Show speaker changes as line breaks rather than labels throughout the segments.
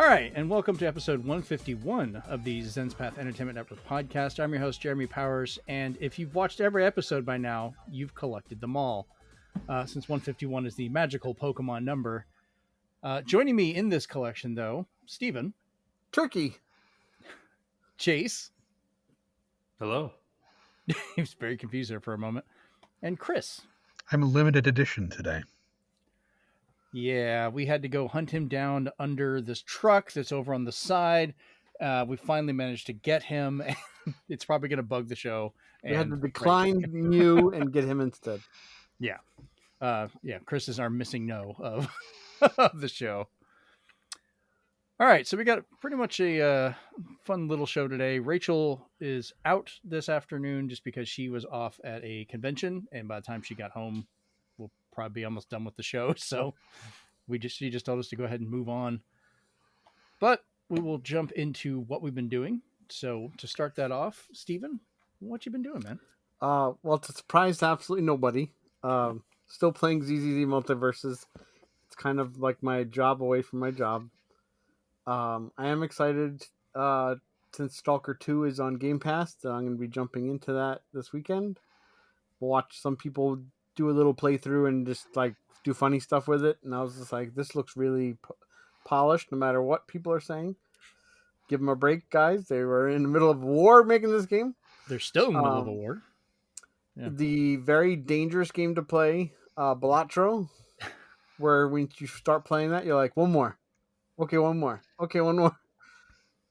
All right, and welcome to episode 151 of the Zenspath Entertainment Network Podcast. I'm your host, Jeremy Powers, and if you've watched every episode by now, you've collected them all, since 151 is the magical Pokemon number. Joining me in this collection, though, Steven.
Turkey.
Chase.
Hello.
He was very confused there for a moment. And Chris.
I'm a limited edition today.
Yeah, we had to go hunt him down under this truck that's over on the side. We finally managed to get him. It's probably going to bug the show.
We had to decline you and get him instead.
Yeah. Chris is our missing no of, of the show. All right, so we got pretty much a fun little show today. Rachel is out this afternoon just because she was off at a convention, and by the time she got home, we'll probably be almost done with the show. So she just told us to go ahead and move on. But we will jump into what we've been doing. So to start that off, Steven, what you been doing, man?
Well, to surprise absolutely nobody, still playing ZZZ Multiverses. It's kind of like my job away from my job. I am excited since Stalker 2 is on Game Pass. I'm going to be jumping into that this weekend. We'll watch some people do a little playthrough and just like do funny stuff with it. And I was just like, this looks really polished no matter what people are saying. Give them a break, guys. They were in the middle of a war making this game.
They're still in the middle of a war.
Yeah. The very dangerous game to play, Balatro, where when you start playing that, you're like, one more. Okay, one more. Okay, one more.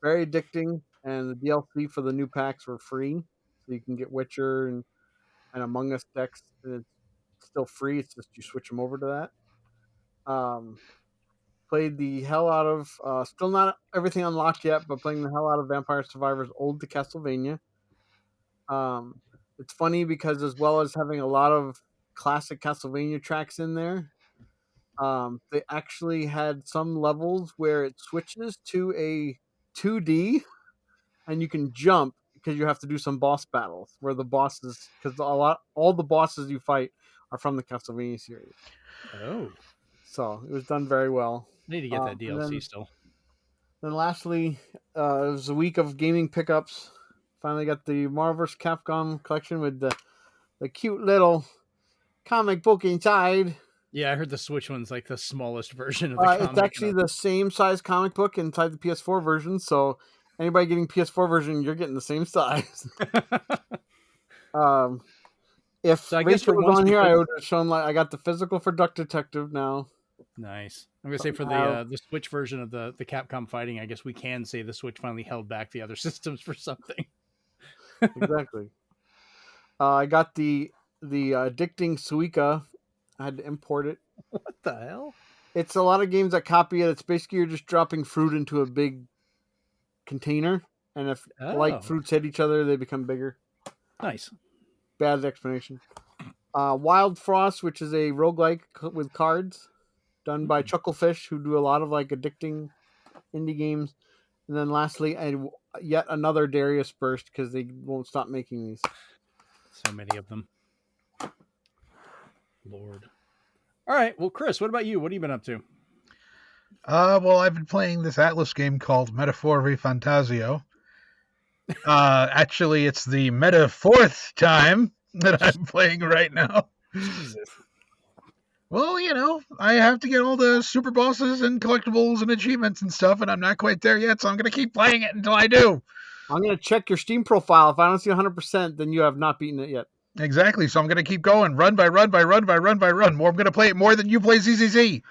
Very addicting. And the DLC for the new packs were free. So you can get Witcher and Among Us decks. And it's still free. It's just you switch them over to that. Played the hell out of, still not everything unlocked yet, but playing the hell out of Vampire Survivors Ode to Castlevania. It's funny because as well as having a lot of classic Castlevania tracks in there, they actually had some levels where it switches to a 2D and you can jump because you have to do some boss battles where the bosses, because all the bosses you fight are from the Castlevania series.
Oh.
So it was done very well.
Need to get that DLC still.
Then lastly, it was a week of gaming pickups. Finally got the Marvel vs. Capcom collection with the cute little comic book inside.
Yeah, I heard the Switch one's like the smallest version of the comic.
It's actually the same size comic book inside the PS4 version, so anybody getting PS4 version, you're getting the same size. If Rachel was on here, I would have shown I got the physical for Duck Detective now.
Nice. I'm gonna say for the Switch version of the Capcom fighting, I guess we can say the Switch finally held back the other systems for something.
Exactly. I got the addicting Suica. I had to import it.
What the hell?
It's a lot of games that copy it. It's basically you're just dropping fruit into a big container, and if like fruits hit each other, they become bigger.
Nice.
Bad explanation. Wild Frost, which is a roguelike with cards, done by Chucklefish, who do a lot of addicting indie games. And then lastly, yet another Darius Burst because they won't stop making these.
So many of them. Lord. All right. Well, Chris, what about you? What have you been up to?
Well, I've been playing this Atlas game called Metaphor v Fantasio. Actually, it's the fourth time that I'm playing right now.
Jesus.
Well, I have to get all the super bosses and collectibles and achievements and stuff, and I'm not quite there yet, so I'm going to keep playing it until I do.
I'm going to check your Steam profile. If I don't see 100%, then you have not beaten it yet.
Exactly, so I'm going to keep going, run by run by run by run by run. I'm going to play it more than you play ZZZ.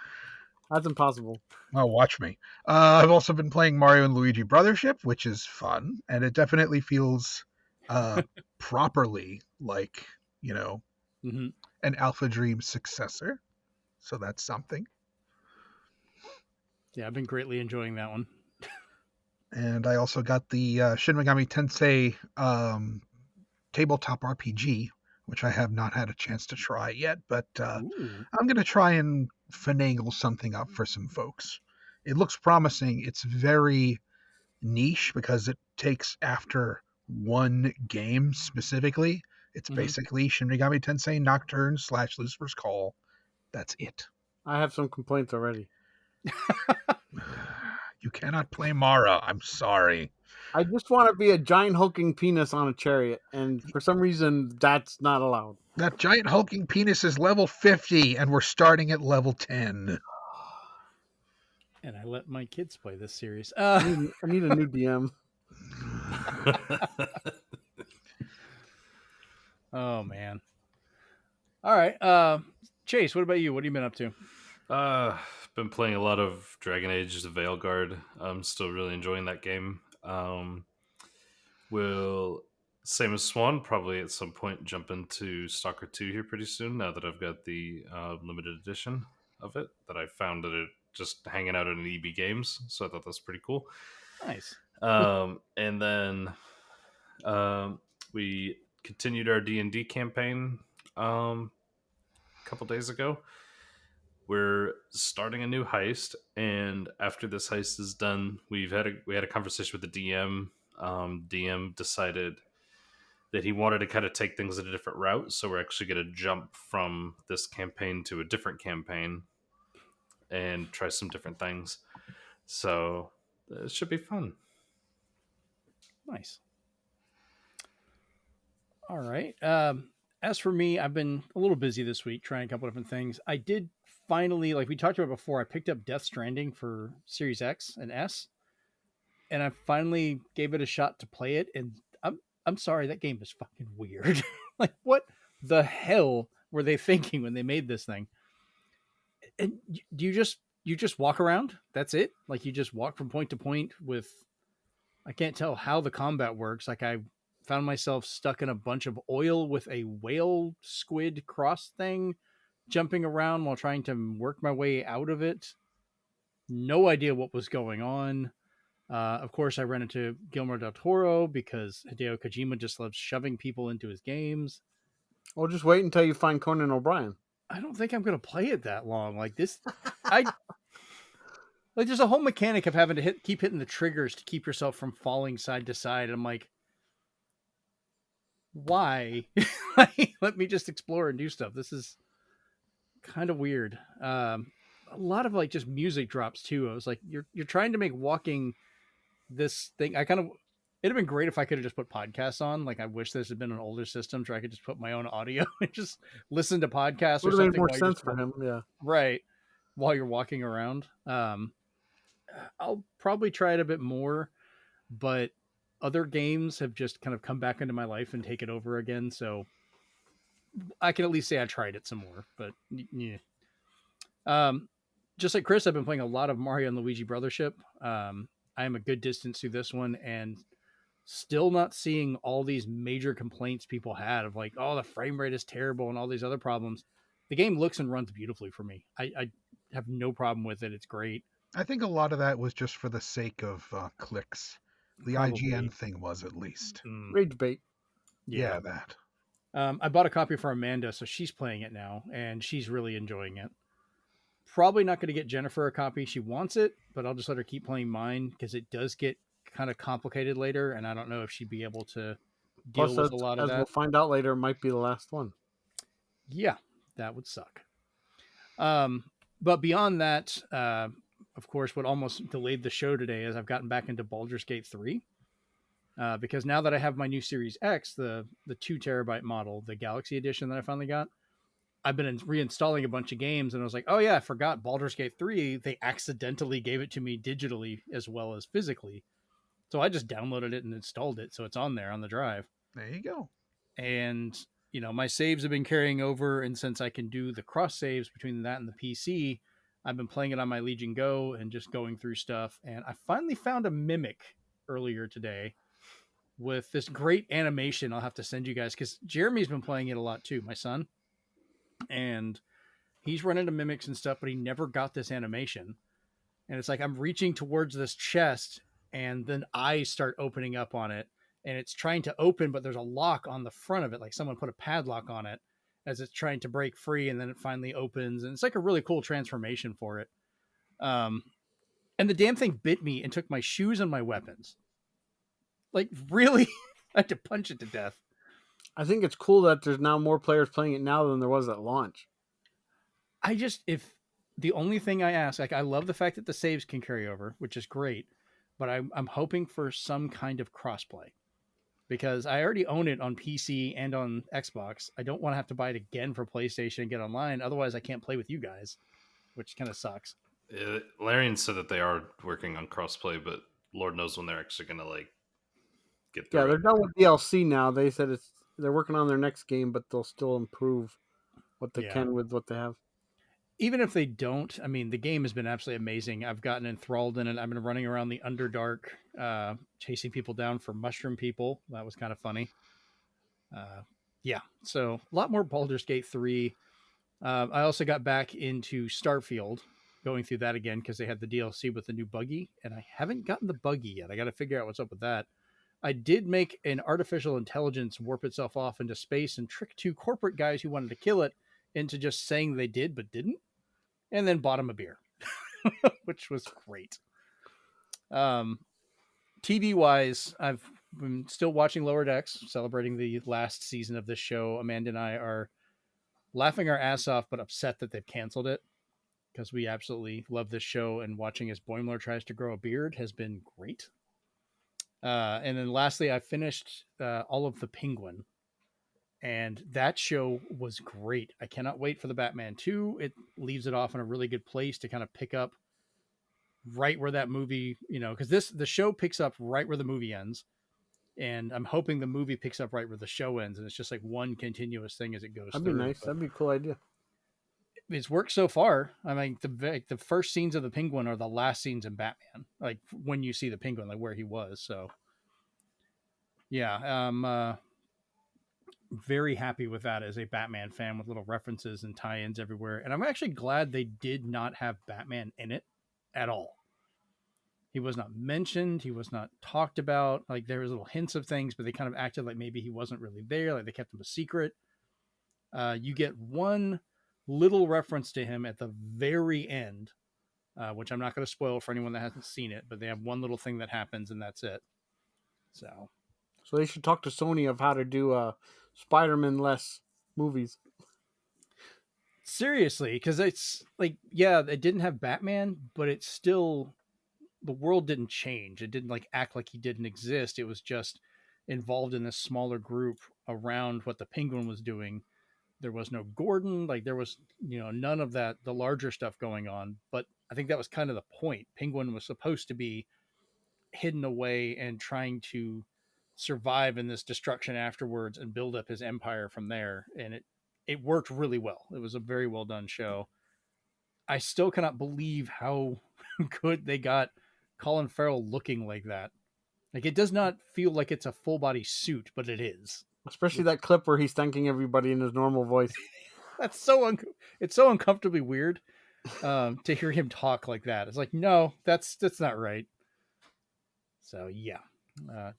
That's impossible.
Oh, watch me. I've also been playing Mario and Luigi Brothership, which is fun, and it definitely feels properly like, an Alpha Dream successor. So that's something.
Yeah, I've been greatly enjoying that one.
And I also got the Shin Megami Tensei tabletop RPG, which I have not had a chance to try yet, but I'm going to try and finagle something up for some folks. It looks promising. It's very niche because it takes after one game specifically. It's basically Shin Megami Tensei Nocturne / Lucifer's Call. That's it.
I have some complaints already.
You You cannot play Mara. I'm sorry.
I just want to be a giant hulking penis on a chariot, and for some reason, that's not allowed.
That giant hulking penis is level 50, and we're starting at level 10.
And I let my kids play this series.
I need a new DM.
Oh man. All right. Chase, what about you? What have you been up to?
Been playing a lot of Dragon Age the Veilguard. I'm still really enjoying that game. Will, same as Swan, probably at some point jump into Stalker 2 here pretty soon, now that I've got the limited edition of it that I found that it just hanging out in EB Games, so I thought that's pretty cool.
Nice.
And then we continued our D&D campaign a couple days ago. We're starting a new heist, and after this heist is done, we had a conversation with the DM. DM decided that he wanted to kind of take things at a different route, so we're actually going to jump from this campaign to a different campaign and try some different things. So it should be fun.
Nice. All right. As for me, I've been a little busy this week trying a couple different things. I did finally, like we talked about before, I picked up Death Stranding for Series X and S, and I finally gave it a shot to play it. And I'm sorry, that game is fucking weird. Like, what the hell were they thinking when they made this thing? And you just walk around? That's it? Like, you just walk from point to point with, I can't tell how the combat works. Like, I found myself stuck in a bunch of oil with a whale squid cross thing, jumping around while trying to work my way out of it. No idea what was going on. Of course, I ran into Guillermo del Toro because Hideo Kojima just loves shoving people into his games.
Well, just wait until you find Conan O'Brien.
I don't think I'm going to play it that long. Like this, like there's a whole mechanic of having to keep hitting the triggers to keep yourself from falling side to side. I'm like, why? Let me just explore and do stuff. This is kind of weird. A lot of like just music drops too. I was like, you're trying to make walking this thing. It'd have been great if I could have just put podcasts on. Like, I wish this had been an older system so I could just put my own audio and just listen to podcasts or something.
Would have made more sense for him, yeah.
Right. While you're walking around. I'll probably try it a bit more, but other games have just kind of come back into my life and take it over again. So I can at least say I tried it some more, but yeah. Just like Chris, I've been playing a lot of Mario and Luigi Brothership. I am a good distance through this one and still not seeing all these major complaints people had of like, oh, the frame rate is terrible and all these other problems. The game looks and runs beautifully for me. I have no problem with it. It's great.
I think a lot of that was just for the sake of clicks. The
Probably.
IGN thing was, at least.
Rage bait.
Yeah, that.
I bought a copy for Amanda, so she's playing it now, and she's really enjoying it. Probably not going to get Jennifer a copy. She wants it, but I'll just let her keep playing mine because it does get kind of complicated later, and I don't know if she'd be able to deal with a lot of that.
As we'll find out later, it might be the last one.
Yeah, that would suck. But beyond that, of course, what almost delayed the show today is I've gotten back into Baldur's Gate 3. Because now that I have my new Series X, the 2 terabyte model, the Galaxy Edition that I finally got, I've been reinstalling a bunch of games, and I was like, oh yeah, I forgot Baldur's Gate 3. They accidentally gave it to me digitally as well as physically. So I just downloaded it and installed it. So it's on there on the drive.
There you go.
And, you know, my saves have been carrying over. And since I can do the cross saves between that and the PC, I've been playing it on my Legion Go and just going through stuff. And I finally found a Mimic earlier today with this great animation. I'll have to send you guys because Jeremy's been playing it a lot too, my son. And he's run into Mimics and stuff, but he never got this animation. And it's like I'm reaching towards this chest and then eyes start opening up on it. And it's trying to open, but there's a lock on the front of it. Like someone put a padlock on it as it's trying to break free. And then it finally opens. And it's like a really cool transformation for it. And the damn thing bit me and took my shoes and my weapons. Like, really? I had to punch it to death.
I think it's cool that there's now more players playing it now than there was at launch.
If the only thing I ask, like, I love the fact that the saves can carry over, which is great, but I'm hoping for some kind of crossplay because I already own it on PC and on Xbox. I don't want to have to buy it again for PlayStation and get online. Otherwise, I can't play with you guys, which kind of sucks.
Larian said that they are working on crossplay, but Lord knows when they're actually going to like get through
Yeah, they're
it.
done with DLC now. They said they're working on their next game, but they'll still improve what they can with what they have.
Even if they don't, I mean, the game has been absolutely amazing. I've gotten enthralled in it. I've been running around the Underdark, chasing people down for mushroom people. That was kind of funny. Yeah, so a lot more Baldur's Gate 3. I also got back into Starfield, going through that again because they had the DLC with the new buggy, and I haven't gotten the buggy yet. I got to figure out what's up with that. I did make an artificial intelligence warp itself off into space and trick 2 corporate guys who wanted to kill it into just saying they did but didn't, and then bought him a beer, which was great. TV wise, I've been still watching Lower Decks, celebrating the last season of this show. Amanda and I are laughing our ass off, but upset that they've canceled it because we absolutely love this show, and watching as Boimler tries to grow a beard has been great. And then lastly, I finished all of The Penguin, and that show was great. I cannot wait for the Batman 2. It leaves it off in a really good place to kind of pick up right where that movie, because the show picks up right where the movie ends, and I'm hoping the movie picks up right where the show ends, and it's just like one continuous thing as it goes
That'd
through.
be nice. That'd be a cool idea.
It's worked so far. I mean, the first scenes of the Penguin are the last scenes in Batman, like when you see the Penguin, like where he was. So yeah, I'm very happy with that as a Batman fan, with little references and tie-ins everywhere. And I'm actually glad they did not have Batman in it at all. He was not mentioned. He was not talked about. Like, there was little hints of things, but they kind of acted like maybe he wasn't really there. Like, they kept him a secret. You get one little reference to him at the very end, which I'm not going to spoil for anyone that hasn't seen it, but they have one little thing that happens, and that's it. So
they should talk to Sony of how to do Spider-Man less movies.
Seriously, because it's like, yeah, it didn't have Batman, but it's still, the world didn't change. It didn't like act like he didn't exist. It was just involved in this smaller group around what the Penguin was doing. There was no Gordon, like there was, none of that, the larger stuff going on. But I think that was kind of the point. Penguin was supposed to be hidden away and trying to survive in this destruction afterwards and build up his empire from there. And it worked really well. It was a very well done show. I still cannot believe how good they got Colin Farrell looking like that. Like, it does not feel like it's a full body suit, but it is.
Especially that clip where he's thanking everybody in his normal voice.
That's it's so uncomfortably weird to hear him talk like that. It's like, no, that's not right. So yeah,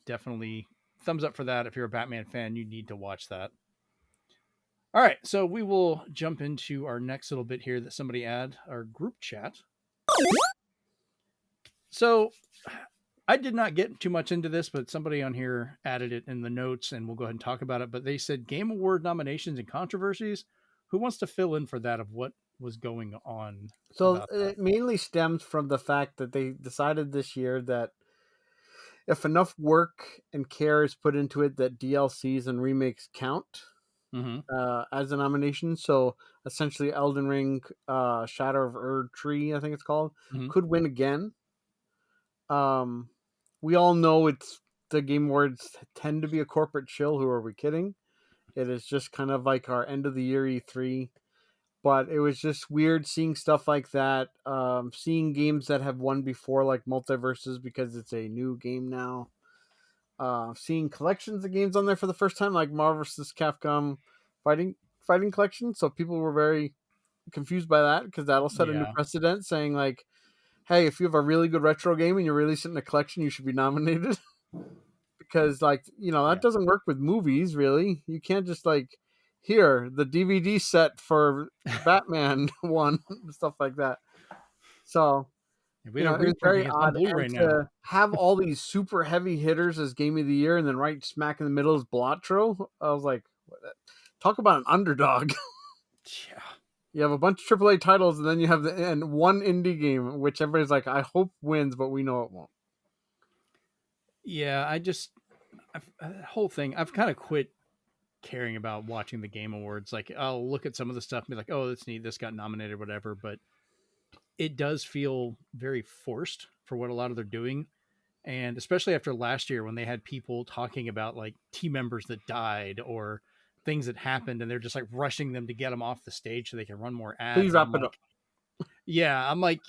definitely thumbs up for that. If you're a Batman fan, you need to watch that. All right, so we will jump into our next little bit here that somebody add, our group chat. So I did not get too much into this, but somebody on here added it in the notes, and we'll go ahead and talk about it. But they said Game Award nominations and controversies. Who wants to fill in for that of what was going on?
So it mainly stems from the fact that they decided this year that if enough work and care is put into it, that DLCs and remakes count as a nomination. So essentially Elden Ring, Shadow of Erdtree, I think it's called, could win again. We all know it's the Game Awards tend to be a corporate chill. Who are we kidding? It is just kind of like our end of the year E3. But it was just weird seeing stuff like that. Seeing games that have won before, like Multiverses, because it's a new game now. Seeing collections of games on there for the first time, like Marvel vs. Capcom Fighting Collection. So people were very confused by that, because that'll set a new precedent, saying like, hey, if you have a really good retro game and you release it in a collection, you should be nominated. Because that doesn't work with movies, really. You can't just like, here, the DVD set for Batman one, stuff like that. So
we don't. It's
very odd.
Blu-ray
and
now.
To have all these super heavy hitters as Game of the Year, and then right smack in the middle is Blotro. I was like, talk about an underdog.
Yeah.
You have a bunch of AAA titles, and then you have and one indie game, which everybody's like, I hope wins, but we know it won't.
Yeah, the whole thing, I've kind of quit caring about watching the Game Awards. Like, I'll look at some of the stuff and be like, oh, that's neat, this got nominated, whatever. But it does feel very forced for what a lot of they're doing. And especially after last year when they had people talking about like team members that died or things that happened, and they're just like rushing them to get them off the stage so they can run more ads.
Please wrap it up.
Yeah, I'm like,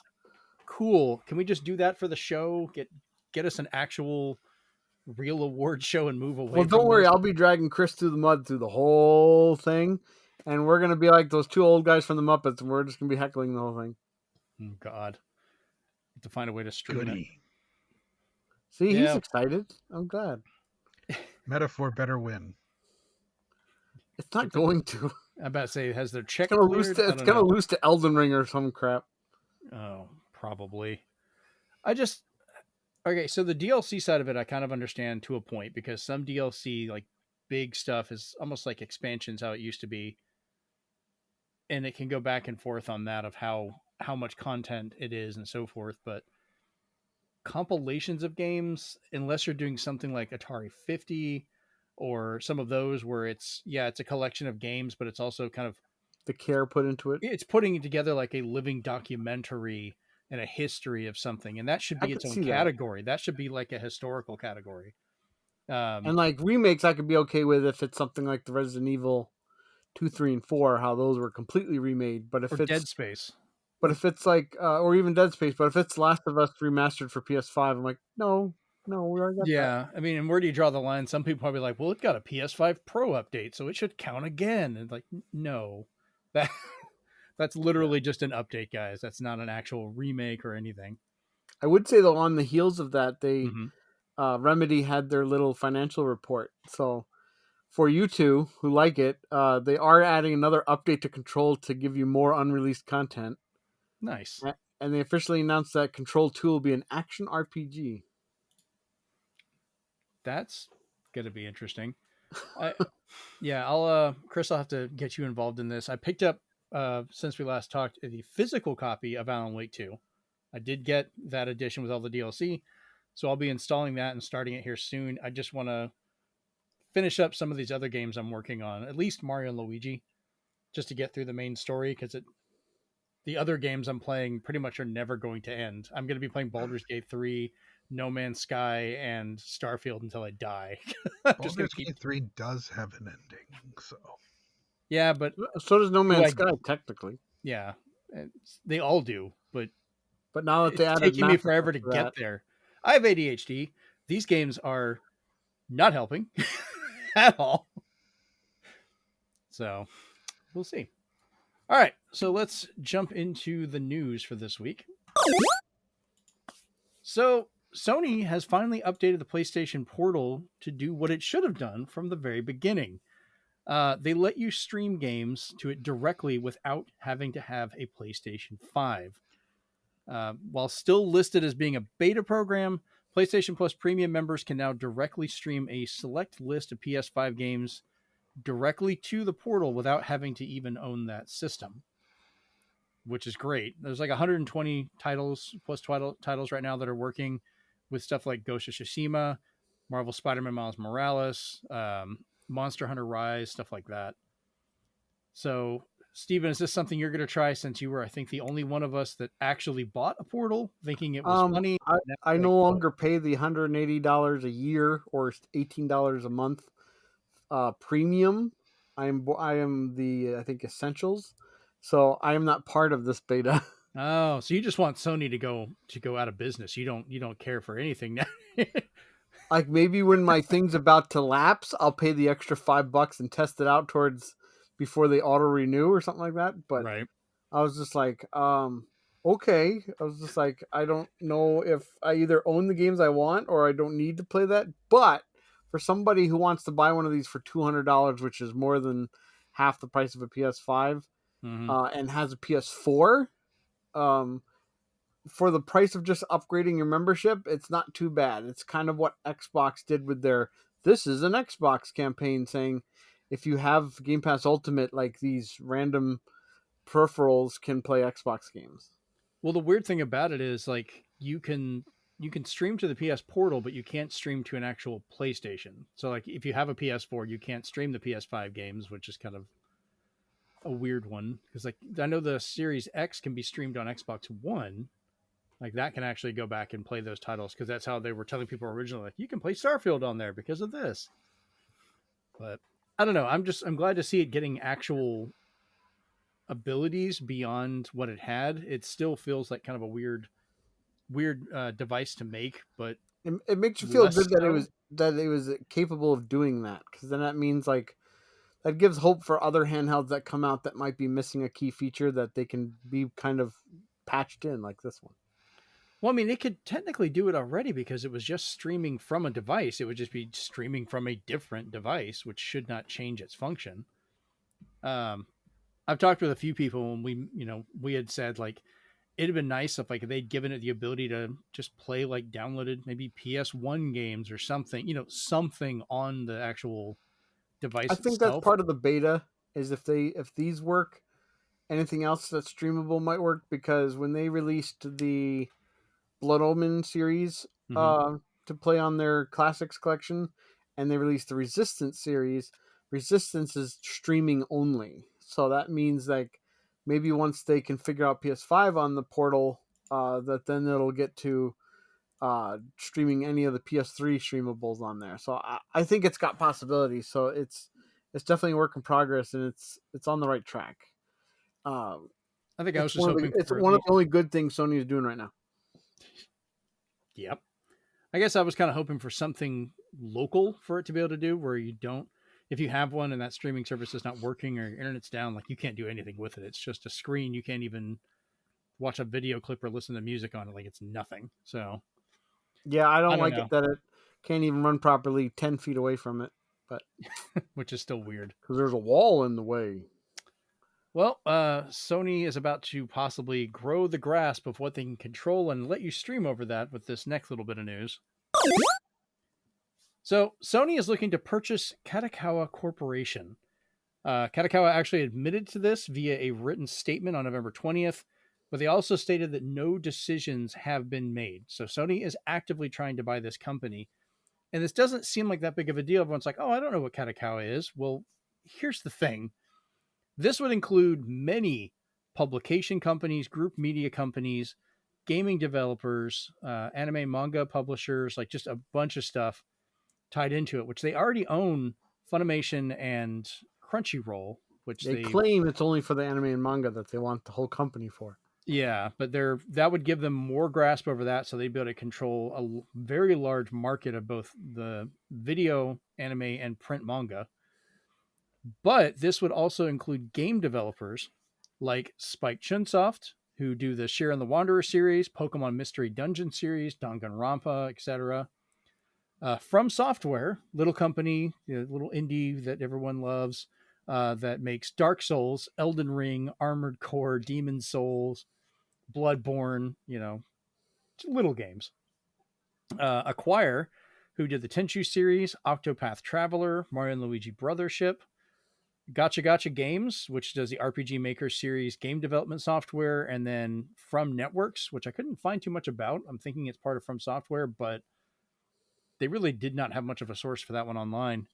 cool. Can we just do that for the show? Get us an actual real award show and move away.
Well, don't worry. I'll be dragging Chris through the mud through the whole thing. And we're going to be like those two old guys from the Muppets, and we're just going to be heckling the whole thing.
Oh, God. Have to find a way to stream it.
See, he's excited. I'm glad.
Metaphor better win.
It's not going to.
I'm about to say, has their check
cleared? It's going to lose to Elden Ring or some crap.
Oh, probably. Okay, so the DLC side of it, I kind of understand to a point, because some DLC, like big stuff, is almost like expansions, how it used to be. And it can go back and forth on that of how much content it is and so forth. But compilations of games, unless you're doing something like Atari 50 or some of those where it's a collection of games, but it's also kind of
the care put into it.
It's putting it together like a living documentary and a history of something, and that should be its own category. That should be like a historical category.
And like remakes, I could be okay with if it's something like the Resident Evil 2, 3, and 4, how those were completely remade. But if it's
Dead Space,
but if it's like, or even Dead Space, but if it's Last of Us remastered for PS5, I'm like, no, we already got that.
I mean, and where do you draw the line? Some people probably like, well, it got a PS5 Pro update, so it should count again. And like, no, that's literally just an update, guys. That's not an actual remake or anything.
I would say though, on the heels of that, they Remedy had their little financial report. So for you two who like it, they are adding another update to Control to give you more unreleased content.
Nice.
And they officially announced that Control 2 will be an action RPG.
That's going to be interesting. Chris, I'll have to get you involved in this. I picked up, since we last talked, the physical copy of Alan Wake 2. I did get that edition with all the DLC, so I'll be installing that and starting it here soon. I just want to finish up some of these other games I'm working on, at least Mario and Luigi, just to get through the main story, because the other games I'm playing pretty much are never going to end. I'm going to be playing Baldur's Gate 3, No Man's Sky, and Starfield until I die.
Baldur's Gate 3 does have an ending, so...
Yeah, but...
So does No Man's Sky, technically.
Yeah, they all do, but
now that they added...
It's taking me forever to get there. I have ADHD. These games are not helping at all. So, we'll see. All right, so let's jump into the news for this week. So, Sony has finally updated the PlayStation Portal to do what it should have done from the very beginning. They let you stream games to it directly without having to have a PlayStation 5. While still listed as being a beta program, PlayStation Plus Premium members can now directly stream a select list of PS5 games directly to the portal without having to even own that system, which is great. There's like 120 titles plus titles right now that are working with stuff like Ghost of Tsushima, Marvel Spider-Man Miles Morales, Monster Hunter Rise, stuff like that. So, Steven, is this something you're going to try, since you were, I think, the only one of us that actually bought a portal thinking it was funny?
I no longer pay the $180 a year or $18 a month premium. I am the, I think, Essentials. So I am not part of this beta.
Oh, so you just want Sony to go out of business. You don't care for anything now.
Like maybe when my thing's about to lapse, I'll pay the extra $5 and test it out towards before they auto renew or something like that. But
right.
I was just like, okay. I was just like, I don't know if I either own the games I want or I don't need to play that. But for somebody who wants to buy one of these for $200, which is more than half the price of a PS5, and has a PS4, for the price of just upgrading your membership, it's not too bad. It's kind of what Xbox did with their "This is an Xbox" campaign, saying if you have Game Pass Ultimate, like these random peripherals can play Xbox games.
Well, the weird thing about it is like you can stream to the PS Portal, but you can't stream to an actual PlayStation. So like if you have a PS4, you can't stream the PS5 games, which is kind of a weird one because like I know the Series X can be streamed on Xbox One. Like that can actually go back and play those titles because that's how they were telling people originally. Like you can play Starfield on there because of this. But I don't know. I'm glad to see it getting actual abilities beyond what it had. It still feels like kind of a weird device to make, but
it makes you feel
less
good that
so.
it was capable of doing that, because then that means like that gives hope for other handhelds that come out that might be missing a key feature that they can be kind of patched in like this one.
Well, I mean, it could technically do it already because it was just streaming from a device. It would just be streaming from a different device, which should not change its function. I've talked with a few people and we had said like it'd been nice if like they'd given it the ability to just play like downloaded maybe PS1 games or something, something on the actual device
I think that's
itself.
part of the beta is if these work, anything else that's streamable might work, because when they released the Blood Omen series to play on their classics collection, and they released the Resistance series, Resistance is streaming only. So that means like maybe once they can figure out PS5 on the portal, that then it'll get to streaming any of the PS3 streamables on there. So I think it's got possibilities. So it's definitely a work in progress, and it's on the right track.
I think I was just hoping
it's
for
one of the only good things Sony is doing right now.
Yep. I guess I was kind of hoping for something local for it to be able to do where you don't, if you have one and that streaming service is not working or your internet's down, like you can't do anything with it. It's just a screen. You can't even watch a video clip or listen to music on it. Like it's nothing. So
yeah, I don't like
know.
it that it can't even run properly 10 feet away from it, but
which is still weird
because there's a wall in the way.
Well, Sony is about to possibly grow the grasp of what they can control and let you stream over that with this next little bit of news. So, Sony is looking to purchase Kadokawa Corporation. Kadokawa actually admitted to this via a written statement on November 20th, but they also stated that no decisions have been made. So, Sony is actively trying to buy this company. And this doesn't seem like that big of a deal. Everyone's like, oh, I don't know what Kadokawa is. Well, here's the thing. This would include many publication companies, group media companies, gaming developers, anime manga publishers, like just a bunch of stuff tied into it, which they already own Funimation and Crunchyroll, which
they claim it's only for the anime and manga that they want the whole company for.
Yeah, but that would give them more grasp over that, so they'd be able to control a very large market of both the video, anime, and print manga. But this would also include game developers like Spike Chunsoft, who do the Share and the Wanderer series, Pokemon Mystery Dungeon series, Danganronpa, etc. From Software, little company, little indie that everyone loves, that makes Dark Souls, Elden Ring, Armored Core, Demon Souls, Bloodborne, little games. Acquire, who did the Tenchu series, Octopath Traveler, Mario and Luigi Brothership. Gotcha Games, which does the RPG Maker series game development software, and then From Networks, which I couldn't find too much about. I'm thinking it's part of From Software, but they really did not have much of a source for that one online.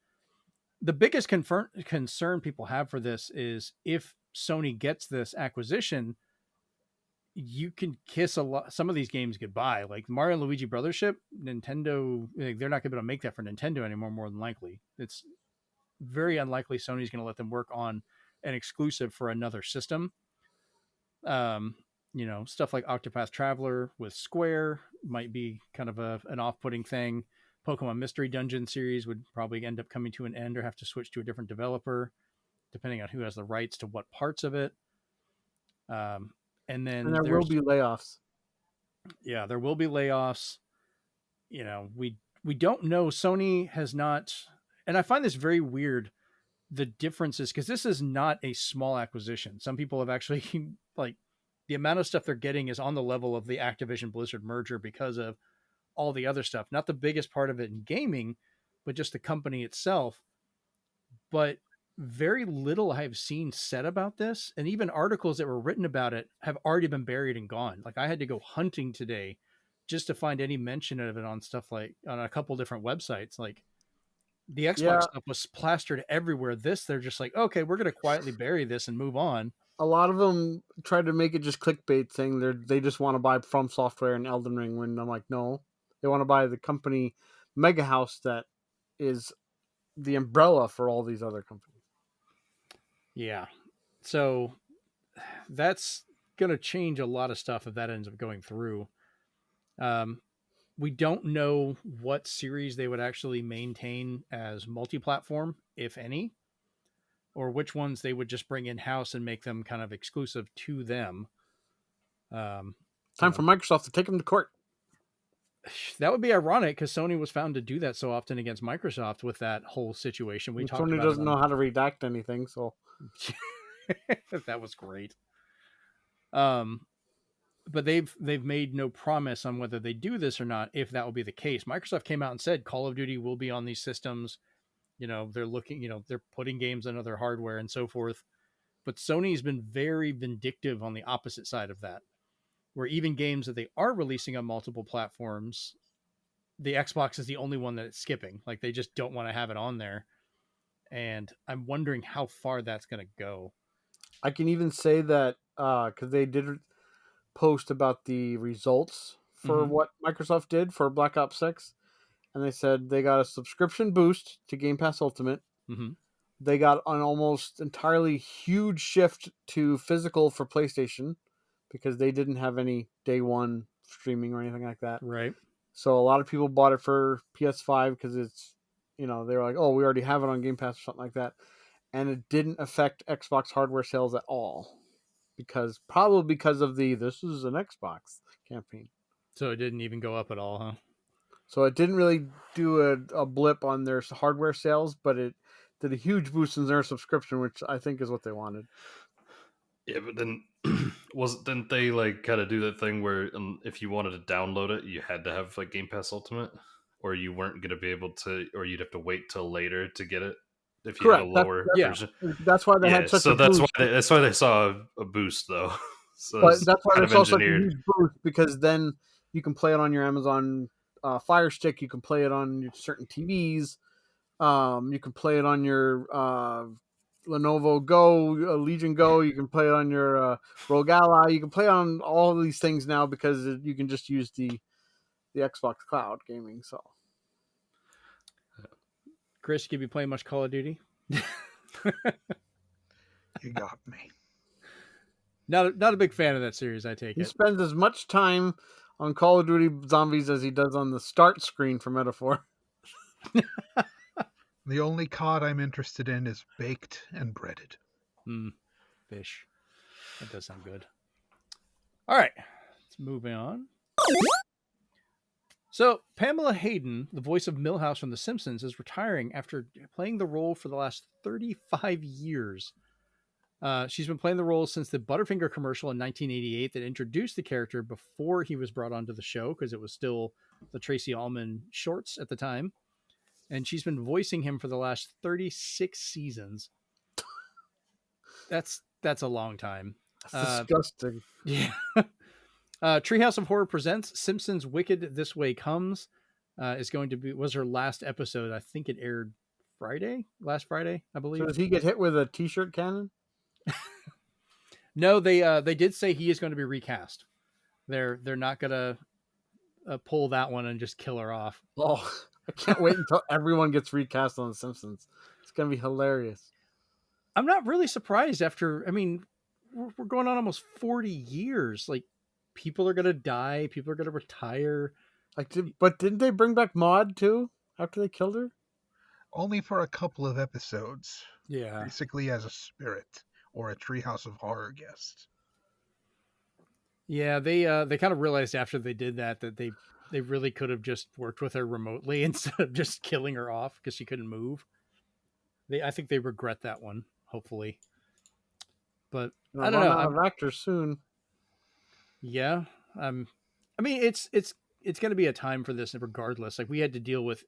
The biggest concern people have for this is if Sony gets this acquisition, you can kiss some of these games goodbye. Like Mario and Luigi Brothership, Nintendo, they're not going to be able to make that for Nintendo anymore, more than likely. It's very unlikely Sony's going to let them work on an exclusive for another system. Stuff like Octopath Traveler with Square might be kind of an off-putting thing. Pokemon Mystery Dungeon series would probably end up coming to an end or have to switch to a different developer, depending on who has the rights to what parts of it. And there
will be layoffs.
Yeah, there will be layoffs. We don't know. Sony has not, and I find this very weird. The differences, because this is not a small acquisition. Some people have actually like the amount of stuff they're getting is on the level of the Activision Blizzard merger because of all the other stuff. Not the biggest part of it in gaming, but just the company itself. But very little I've seen said about this, and even articles that were written about it have already been buried and gone. Like I had to go hunting today just to find any mention of it on stuff like on a couple different websites. Like the Xbox stuff was plastered everywhere. They're just like, okay, we're going to quietly bury this and move on.
A lot of them tried to make it just clickbait, saying they just want to buy From Software and Elden Ring. When I'm like, no, they want to buy the company Millhouse that is the umbrella for all these other companies.
Yeah, so that's going to change a lot of stuff if that ends up going through. We don't know what series they would actually maintain as multi-platform, if any, or which ones they would just bring in-house and make them kind of exclusive to them.
Time for Microsoft to take them to court.
That would be ironic because Sony was found to do that so often against Microsoft with that whole situation.
Sony doesn't know how to redact anything, so
that was great. But they've made no promise on whether they do this or not, if that will be the case. Microsoft came out and said Call of Duty will be on these systems. They're looking, they're putting games on other hardware and so forth. But Sony's been very vindictive on the opposite side of that, where even games that they are releasing on multiple platforms, the Xbox is the only one that it's skipping. Like they just don't want to have it on there. And I'm wondering how far that's going to go.
I can even say that because they did post about the results for what Microsoft did for Black Ops 6, and they said they got a subscription boost to Game Pass Ultimate. They got an almost entirely huge shift to physical for PlayStation because they didn't have any day one streaming or anything like that.
Right.
So a lot of people bought it for PS5 because it's, they were like, oh, we already have it on Game Pass or something like that. And it didn't affect Xbox hardware sales at all. Probably because of this is an Xbox campaign.
So it didn't even go up at all, huh?
So it didn't really do a blip on their hardware sales, but it did a huge boost in their subscription, which I think is what they wanted.
Yeah, but then didn't they like kind of do that thing where if you wanted to download it, you had to have like Game Pass Ultimate, or you weren't going to be able to, or you'd have to wait till later to get it if you had a lower version.
That's why they had such a
boost.
boost.
That's why they saw a boost though. So
but that's why they saw such a huge boost, because then you can play it on your Amazon Fire Stick. You can play it on certain TVs. You can play it on your Lenovo Go, Legion Go. You can play it on your Rogue Ally. You can play on all of these things now because you can just use the Xbox Cloud gaming. So,
Chris, you be playing much Call of Duty?
You got me.
Not a big fan of that series, I take it.
He spends as much time on Call of Duty Zombies as he does on the start screen for Metaphor.
The only cod I'm interested in is baked and breaded.
Fish. That does sound good. All right. Let's move on. So, Pamela Hayden, the voice of Millhouse from The Simpsons, is retiring after playing the role for the last 35 years. She's been playing the role since the Butterfinger commercial in 1988 that introduced the character before he was brought onto the show, because it was still the Tracy Ullman shorts at the time. And she's been voicing him for the last 36 seasons. That's a long time.
That's disgusting.
Yeah. Treehouse of Horror presents Simpsons Wicked This Way Comes. Was her last episode. I think it aired last Friday, I believe.
So does he get hit with a t-shirt cannon?
No, they did say he is going to be recast. They're not going to pull that one and just kill her off.
Oh, I can't wait until everyone gets recast on The Simpsons. It's going to be hilarious.
I'm not really surprised after, we're going on almost 40 years. Like, people are going to die. People are going to retire.
But didn't they bring back Maude too after they killed her?
Only for a couple of episodes.
Yeah.
Basically as a spirit or a Treehouse of Horror guest.
Yeah, they kind of realized after they did that they really could have just worked with her remotely instead of just killing her off because she couldn't move. I think they regret that one, hopefully. But I don't know.
Out of actors soon.
Yeah. It's going to be a time for this regardless. Like we had to deal with,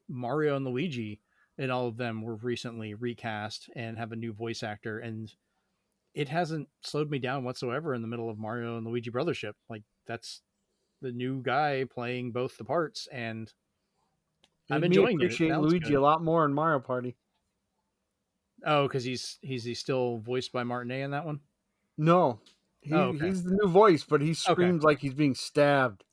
Mario and Luigi and all of them were recently recast and have a new voice actor, and it hasn't slowed me down whatsoever in the middle of Mario and Luigi Brothership. Like, that's the new guy playing both the parts, and I'm
Made me
enjoying it. It
appreciate
sounds
Luigi
good.
a lot more in Mario Party.
Oh, because he's still voiced by Martinet in that one.
No,
Oh, okay.
he's the new voice, but he
Okay.
screams like he's being stabbed.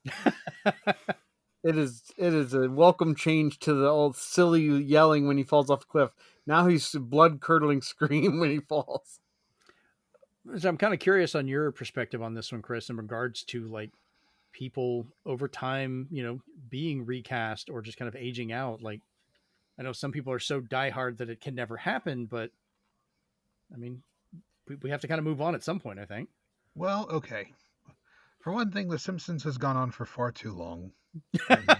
It is a welcome change to the old silly yelling when he falls off a cliff. Now he's blood curdling scream when he falls.
So I'm kind of curious on your perspective on this one, Chris, in regards to like people over time, being recast or just kind of aging out. Like, I know some people are so diehard that it can never happen, but I mean, we have to kind of move on at some point, I think.
Well, okay. For one thing, The Simpsons has gone on for far too long. And,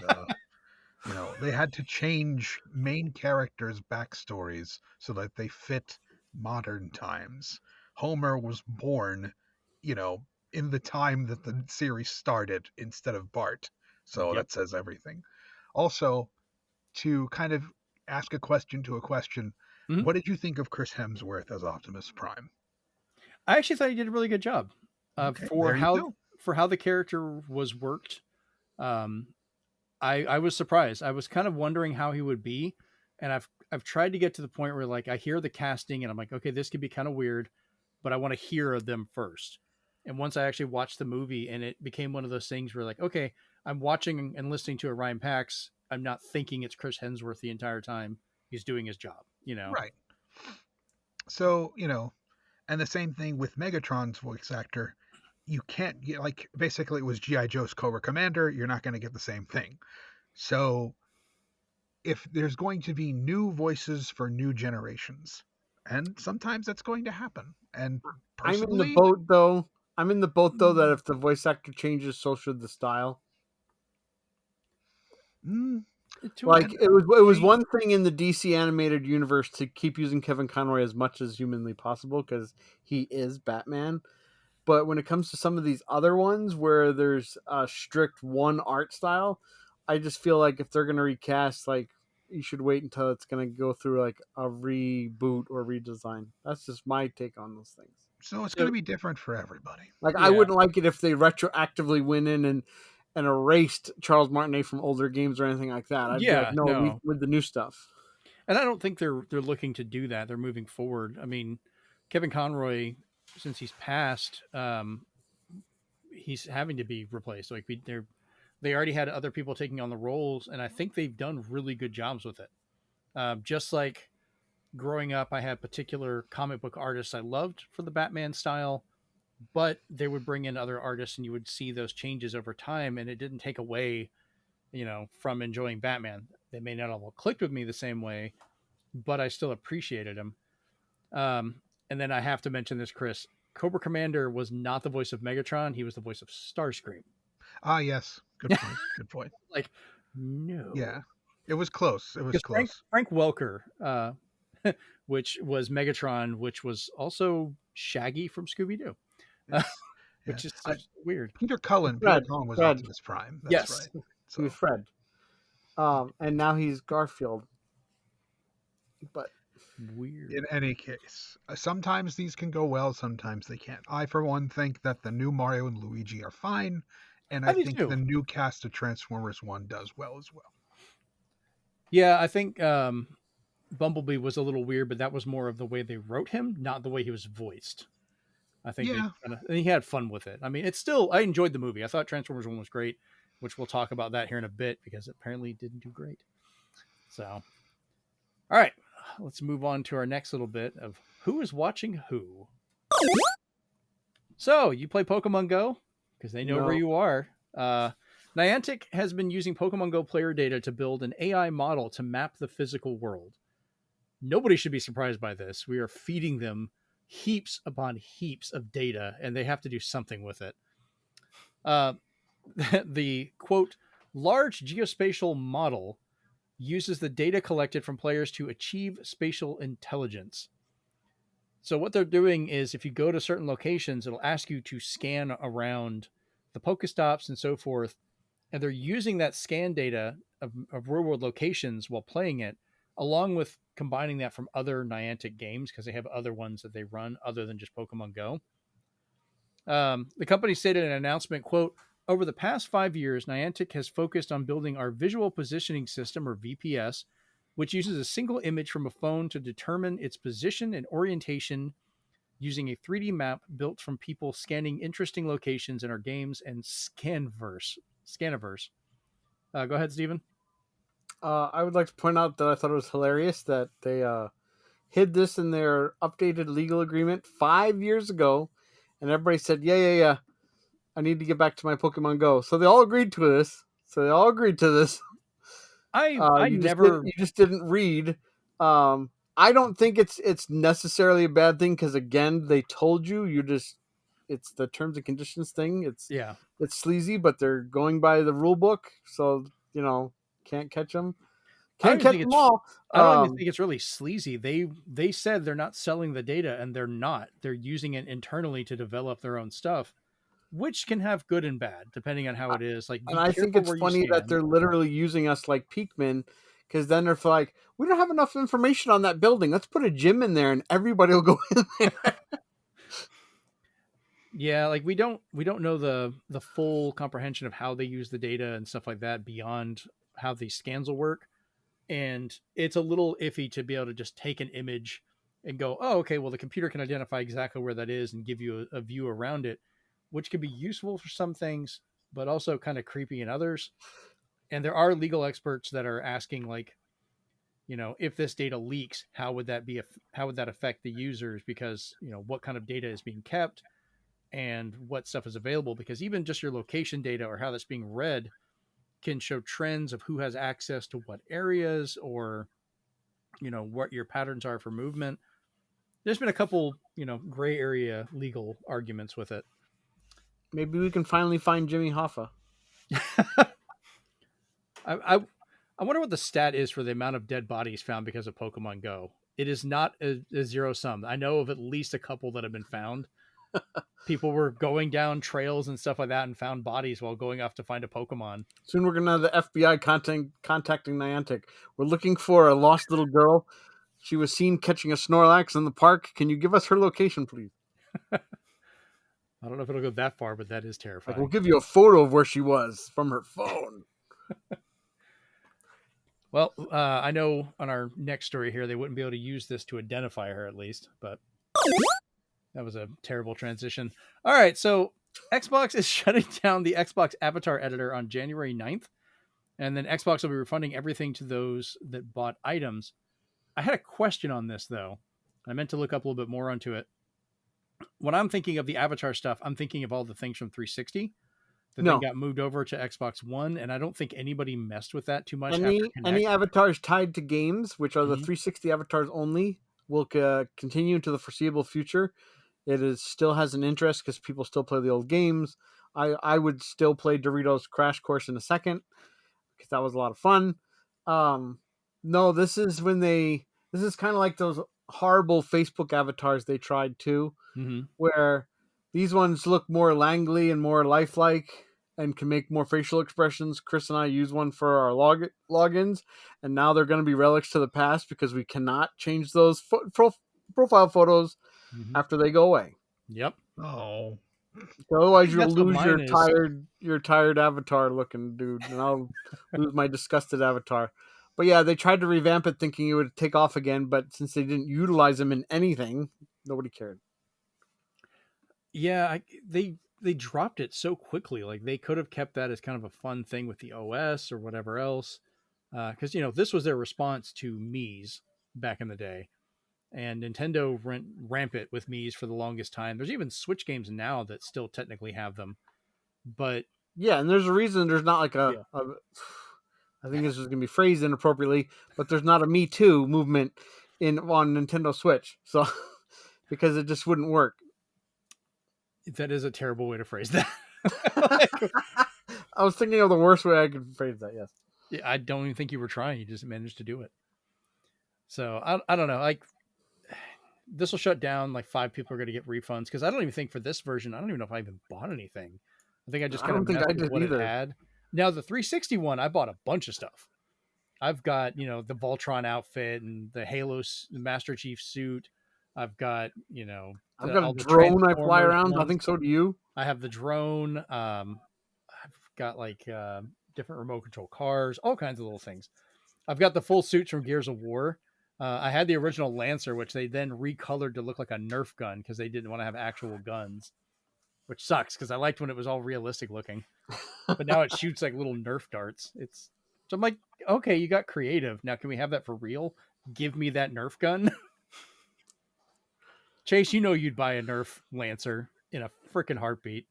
they had to change main characters' backstories so that they fit modern times. Homer was born, in the time that the series started instead of Bart. So
Yep.
that says everything. Also, to kind of ask a question to a question, what did you think of Chris Hemsworth as Optimus Prime?
I actually thought he did a really good job
Okay,
for
there you go.
how the character was worked. I was surprised. I was kind of wondering how he would be, and I've tried to get to the point where like I hear the casting and I'm like, okay, this could be kind of weird, but I want to hear them first. And once I actually watched the movie, and it became one of those things where like, okay, I'm watching and listening to Orion Pax. I'm not thinking it's Chris Hemsworth the entire time. He's doing his job,
Right. So, and the same thing with Megatron's voice actor. You can't get, like, basically it was G.I. Joe's Cobra Commander. You're not going to get the same thing. So if there's going to be new voices for new generations, and sometimes that's going to happen. And personally,
I'm in the boat though. That if the voice actor changes, so should the style. Like it was one thing in the DC animated universe to keep using Kevin Conroy as much as humanly possible because he is Batman. But when it comes to some of these other ones where there's a strict one art style, I just feel like if they're going to recast, like you should wait until it's going to go through like a reboot or redesign. That's just my take on those things.
So it's going to be different for everybody.
Like I wouldn't like it if they retroactively went in and erased Charles Martinet from older games or anything like that. I'd be like, no, with the new stuff.
And I don't think they're looking to do that. They're moving forward. I mean, Kevin Conroy, since he's passed, he's having to be replaced. Like they already had other people taking on the roles, and I think they've done really good jobs with it. Just like growing up, I had particular comic book artists I loved for the Batman style, but they would bring in other artists, and you would see those changes over time, and it didn't take away, from enjoying Batman. They may not all clicked with me the same way, but I still appreciated him. And then I have to mention this, Chris. Cobra Commander was not the voice of Megatron. He was the voice of Starscream.
Ah, yes. Good point. Good point.
Like, no.
Yeah. It was close. It was close.
Frank Welker, which was Megatron, which was also Shaggy from Scooby-Doo.
Yes.
Which is weird.
Peter Cullen was Optimus Prime. That's right.
So. He was Fred. And now he's Garfield. But
weird.
In any case, sometimes these can go well, sometimes they can't. I, for one, think that the new Mario and Luigi are fine, and I think the new cast of Transformers 1 does well as well.
Yeah, I think Bumblebee was a little weird, but that was more of the way they wrote him, not the way he was voiced. I think he had fun with it. I mean, I enjoyed the movie. I thought Transformers 1 was great, which we'll talk about that here in a bit because it apparently didn't do great. So, all right, let's move on to our next little bit of who is watching who. So, you play Pokemon Go? Because they know where you are. Niantic has been using Pokemon Go player data to build an AI model to map the physical world. Nobody should be surprised by this. We are feeding them heaps upon heaps of data, and they have to do something with it. The, quote, large geospatial model uses the data collected from players to achieve spatial intelligence. So what they're doing is if you go to certain locations, it'll ask you to scan around the Pokestops and so forth, and they're using that scan data of real-world locations while playing it, along with combining that from other Niantic games, because they have other ones that they run other than just Pokemon Go. The company stated in an announcement, quote, "Over the past 5 years, Niantic has focused on building our visual positioning system, or VPS, which uses a single image from a phone to determine its position and orientation using a 3D map built from people scanning interesting locations in our games and Scaniverse. Go ahead, Steven.
I would like to point out that I thought it was hilarious that they hid this in their updated legal agreement 5 years ago, and everybody said, yeah, I need to get back to my Pokemon Go. So they all agreed to this. You just didn't read. I don't think it's necessarily a bad thing, because again, they told you. It's the terms and conditions thing. It's sleazy, but they're going by the rule book, so can't catch them. Can't catch them all.
I don't even think it's really sleazy. They said they're not selling the data, and they're not. They're using it internally to develop their own stuff, which can have good and bad depending on how it is. Like,
and I think it's funny that they're literally using us like Pikmin, because then they're like, we don't have enough information on that building. Let's put a gym in there, and everybody will go in there.
Yeah, like we don't know the full comprehension of how they use the data and stuff like that beyond how these scans will work. And it's a little iffy to be able to just take an image and go, oh, okay, well, the computer can identify exactly where that is and give you a view around it, which can be useful for some things, but also kind of creepy in others. And there are legal experts that are asking, like, if this data leaks, how would that affect the users? Because, what kind of data is being kept and what stuff is available? Because even just your location data or how that's being read can show trends of who has access to what areas, or, what your patterns are for movement. There's been a couple, gray area legal arguments with it.
Maybe we can finally find Jimmy Hoffa.
I wonder what the stat is for the amount of dead bodies found because of Pokemon Go. It is not a zero sum. I know of at least a couple that have been found. People were going down trails and stuff like that and found bodies while going off to find a Pokemon.
Soon we're going to have the FBI contacting Niantic. We're looking for a lost little girl. She was seen catching a Snorlax in the park. Can you give us her location, please?
I don't know if it'll go that far, but that is terrifying.
We'll give you a photo of where she was from her phone.
Well, I know on our next story here, they wouldn't be able to use this to identify her, at least, but that was a terrible transition. All right, so Xbox is shutting down the Xbox Avatar Editor on January 9th, and then Xbox will be refunding everything to those that bought items. I had a question on this, though. I meant to look up a little bit more onto it. When I'm thinking of the Avatar stuff, I'm thinking of all the things from 360 that then got moved over to Xbox One, and I don't think anybody messed with that too much.
Any avatars tied to games, which are the 360 avatars only, will continue into the foreseeable future. It still has an interest because people still play the old games. I would still play Doritos Crash Course in a second because that was a lot of fun. No, this is kind of like those horrible Facebook avatars they tried too, where these ones look more Langley and more lifelike and can make more facial expressions. Chris and I use one for our logins, and now they're going to be relics to the past because we cannot change those profile photos after they go away.
Yep.
Oh.
So otherwise you'll lose your tired avatar looking dude, and I'll lose my disgusted avatar. But yeah, they tried to revamp it thinking it would take off again, but since they didn't utilize them in anything, nobody cared.
Yeah, they dropped it so quickly. Like, they could have kept that as kind of a fun thing with the OS or whatever else. Because, this was their response to Mii's back in the day. And Nintendo went rampant with Mii's for the longest time. There's even Switch games now that still technically have them. But
yeah, and there's a reason there's not like I think this is going to be phrased inappropriately, but there's not a Me Too movement on Nintendo Switch. So because it just wouldn't work.
That is a terrible way to phrase that.
I was thinking of the worst way I could phrase that, yes.
Yeah, I don't even think you were trying. You just managed to do it. So I don't know. Like, this will shut down. Like, 5 people are going to get refunds because I don't even think for this version, I don't even know if I even bought anything. I think I just kind of messed with what it had. Now, the 360 one, I bought a bunch of stuff. I've got, the Voltron outfit and the the Master Chief suit. I've got,
I've got a
all the
drone I fly
Transformers
around. I
ones.
think so do you.
I have the drone. I've got like different remote control cars, all kinds of little things. I've got the full suits from Gears of War. I had the original Lancer, which they then recolored to look like a Nerf gun because they didn't want to have actual guns, which sucks because I liked when it was all realistic looking. But now it shoots like little Nerf darts. So I'm like, okay, you got creative. Now can we have that for real? Give me that Nerf gun. Chase, you'd buy a Nerf Lancer in a freaking heartbeat.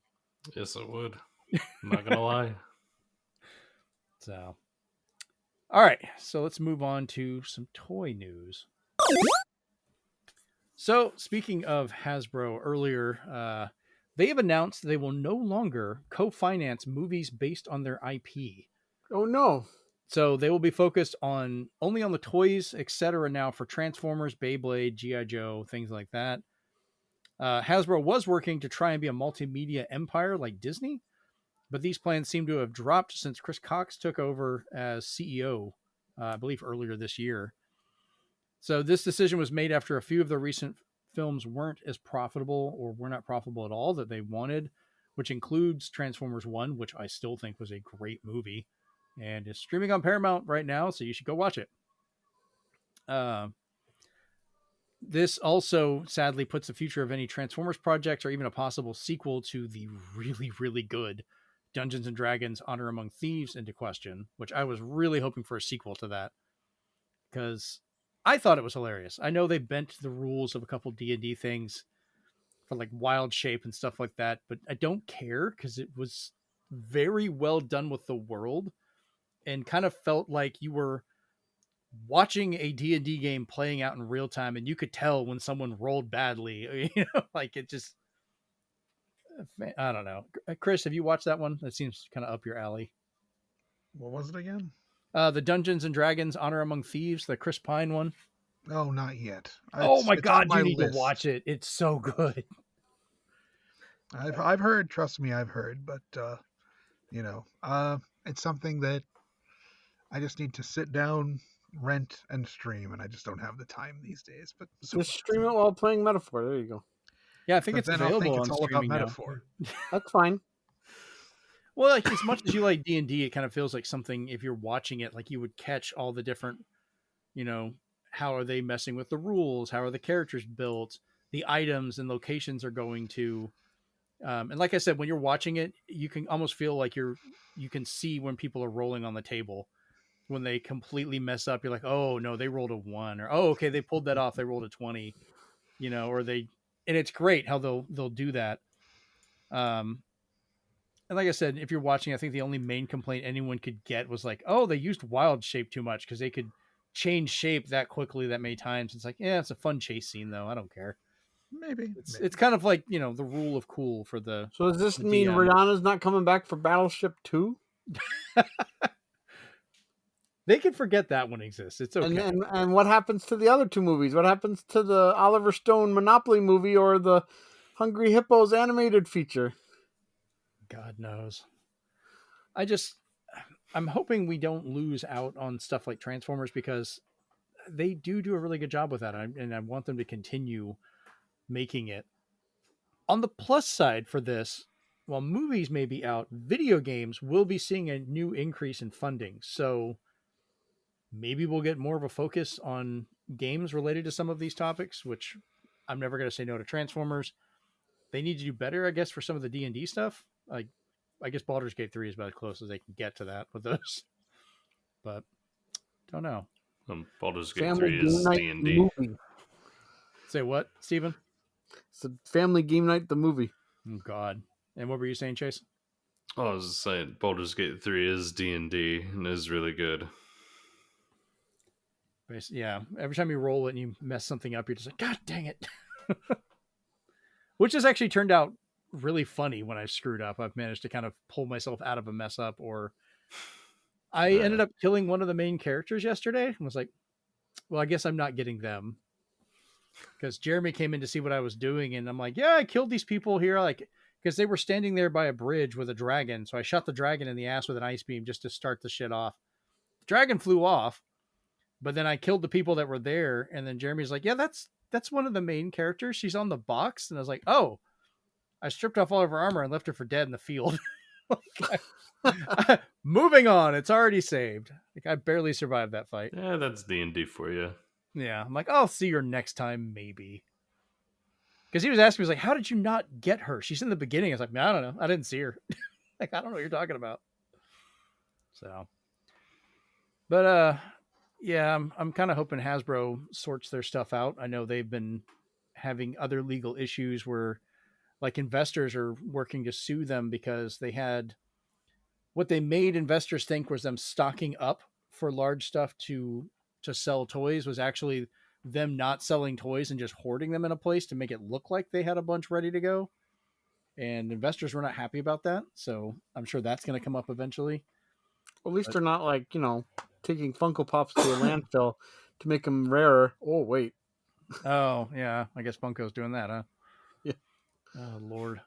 Yes, I would. I'm not gonna lie.
So, all right. So let's move on to some toy news. So speaking of Hasbro, earlier they have announced they will no longer co-finance movies based on their IP.
Oh no!
So they will be focused only on the toys, etc. Now for Transformers, Beyblade, G.I. Joe, things like that. Hasbro was working to try and be a multimedia empire like Disney, but these plans seem to have dropped since Chris Cox took over as CEO, I believe earlier this year. So this decision was made after a few of the recent films weren't as profitable or were not profitable at all that they wanted, which includes Transformers 1, which I still think was a great movie and is streaming on Paramount right now, so you should go watch it. This also sadly puts the future of any Transformers project or even a possible sequel to the really, really good Dungeons and Dragons Honor Among Thieves into question, which I was really hoping for a sequel to that because I thought it was hilarious. I know they bent the rules of a couple D&D things for like wild shape and stuff like that, but I don't care because it was very well done with the world and kind of felt like you were watching a D&D game playing out in real time and you could tell when someone rolled badly, like it just, I don't know. Chris, have you watched that one? That seems kind of up your alley.
What was it again?
The Dungeons and Dragons Honor Among Thieves, the Chris Pine one.
Oh, not yet.
Oh my
It's
God,
on my
you need
list.
to watch it. It's so good.
I've heard. Trust me, I've heard. But it's something that I just need to sit down, rent, and stream, and I just don't have the time these days. But
Just stream it while playing Metaphor. There you go.
Yeah, I think
but
it's
then I'll
available
think
on
it's all about
streaming now.
Metaphor.
That's fine.
Well, like as much as you like D&D, it kind of feels like something if you're watching it, like you would catch all the different, how are they messing with the rules? How are the characters built? The items and locations are going to. And like I said, when you're watching it, you can almost feel like you can see when people are rolling on the table. When they completely mess up, you're like, oh no, they rolled a 1, or oh okay, they pulled that off, they rolled a 20, or and it's great how they'll do that. And like I said, if you're watching, I think the only main complaint anyone could get was like, oh, they used wild shape too much because they could change shape that quickly that many times. It's like, yeah, it's a fun chase scene though. I don't care.
Maybe.
It's kind of like, the rule of cool for the.
So does this
the
mean
DM.
Rihanna's not coming back for Battleship 2?
They can forget that one exists. It's okay.
And what happens to the other two movies? What happens to the Oliver Stone Monopoly movie or the Hungry Hippos animated feature?
God knows. I'm hoping we don't lose out on stuff like Transformers because they do a really good job with that. And I want them to continue making it. On the plus side for this, while movies may be out, video games will be seeing a new increase in funding. So maybe we'll get more of a focus on games related to some of these topics, which I'm never going to say no to Transformers. They need to do better, I guess, for some of the D&D stuff. Like, I guess Baldur's Gate 3 is about as close as they can get to that with those. But, don't know.
Baldur's Gate
Family
3 is
Game Night
D&D.
movie.
Say what, Steven?
It's a Family Game Night the movie.
Oh, God. And what were you saying, Chase?
Oh, I was just saying Baldur's Gate 3 is D&D and is really good.
Yeah, every time you roll it and you mess something up, you're just like, God dang it. Which has actually turned out really funny when I've screwed up. I've managed to kind of pull myself out of a mess up, or I ended up killing one of the main characters yesterday and was like, well, I guess I'm not getting them. Because Jeremy came in to see what I was doing, and I'm like, yeah, I killed these people here, like, because they were standing there by a bridge with a dragon. So I shot the dragon in the ass with an ice beam just to start the shit off. The dragon flew off, but then I killed the people that were there. And then Jeremy's like, yeah, that's one of the main characters. She's on the box. And I was like, oh, I stripped off all of her armor and left her for dead in the field. Moving on. It's already saved. Like, I barely survived that fight.
Yeah, that's D&D for you.
Yeah. I'm like, I'll see her next time, maybe. Because he was asking me, he was like, how did you not get her? She's in the beginning. I was like, I don't know. I didn't see her. Like, I don't know what you're talking about. So, but, yeah, I'm kind of hoping Hasbro sorts their stuff out. I know they've been having other legal issues where, like, investors are working to sue them because they had what they made investors think was them stocking up for large stuff to sell toys was actually them not selling toys and just hoarding them in a place to make it look like they had a bunch ready to go. And investors were not happy about that. So I'm sure that's going to come up eventually.
At least they're not like, taking Funko Pops to a landfill to make them rarer. Oh, wait.
Oh, yeah. I guess Funko's doing that, huh?
Yeah.
Oh, Lord.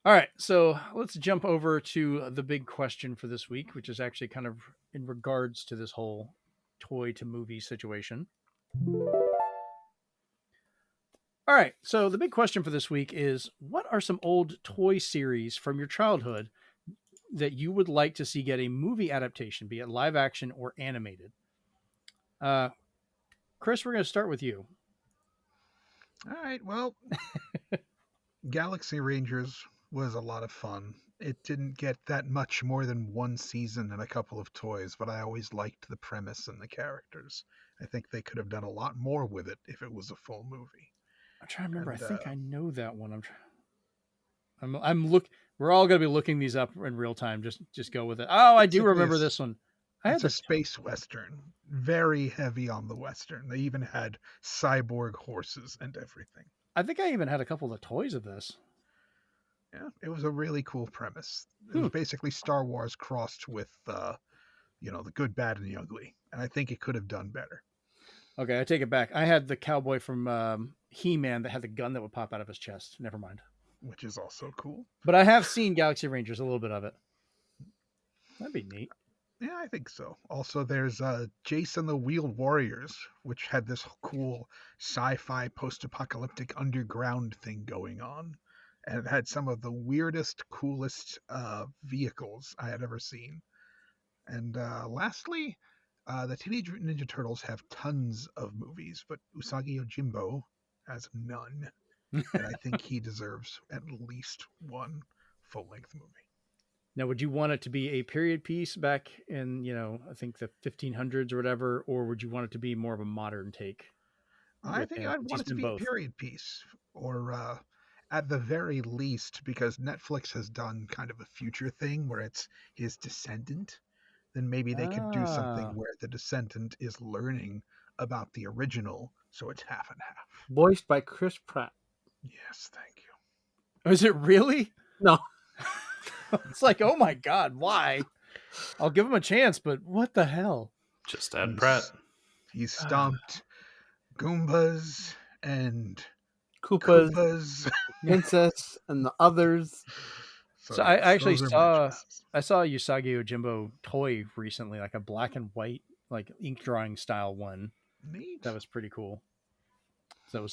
All right. So let's jump over to the big question for this week, which is actually kind of in regards to this whole toy to movie situation. All right. So the big question for this week is, what are some old toy series from your childhood that you would like to see get a movie adaptation, be it live action or animated? Chris, we're going to start with you.
All right. Well, Galaxy Rangers was a lot of fun. It didn't get that much more than one season and a couple of toys, but I always liked the premise and the characters. I think they could have done a lot more with it if it was a full movie.
I'm trying to remember. I think I know that one. We're all going to be looking these up in real time. Just go with it. Oh, I do remember this one.
It's a space western, very heavy on the western. They even had cyborg horses and everything.
I think I even had a couple of the toys of this.
Yeah, it was a really cool premise. It was basically Star Wars crossed with, the good, bad, and the ugly. And I think it could have done better.
Okay, I take it back. I had the cowboy from He-Man that had the gun that would pop out of his chest. Never mind.
Which is also cool.
But I have seen Galaxy Rangers, a little bit of it. That'd be neat.
Yeah, I think so. Also, there's Jason the Wheeled Warriors, which had this cool sci-fi post-apocalyptic underground thing going on. And it had some of the weirdest, coolest vehicles I had ever seen. And lastly, the Teenage Mutant Ninja Turtles have tons of movies, but Usagi Yojimbo has none. And I think he deserves at least one full-length movie.
Now, would you want it to be a period piece back in, I think the 1500s or whatever, or would you want it to be more of a modern take?
I think I'd want it to be a period piece, or at the very least, because Netflix has done kind of a future thing where it's his descendant, then maybe they could do something where the descendant is learning about the original, so it's half and half.
Voiced by Chris Pratt.
Yes, thank you.
Is it really?
No.
It's like, oh my God, why? I'll give him a chance, but what the hell?
Just add Pratt.
He stomped Goombas and
Koopas, Princess, and the others.
So I actually saw Usagi Yojimbo toy recently, like a black and white, like ink drawing style one.
Neat.
That was pretty cool. So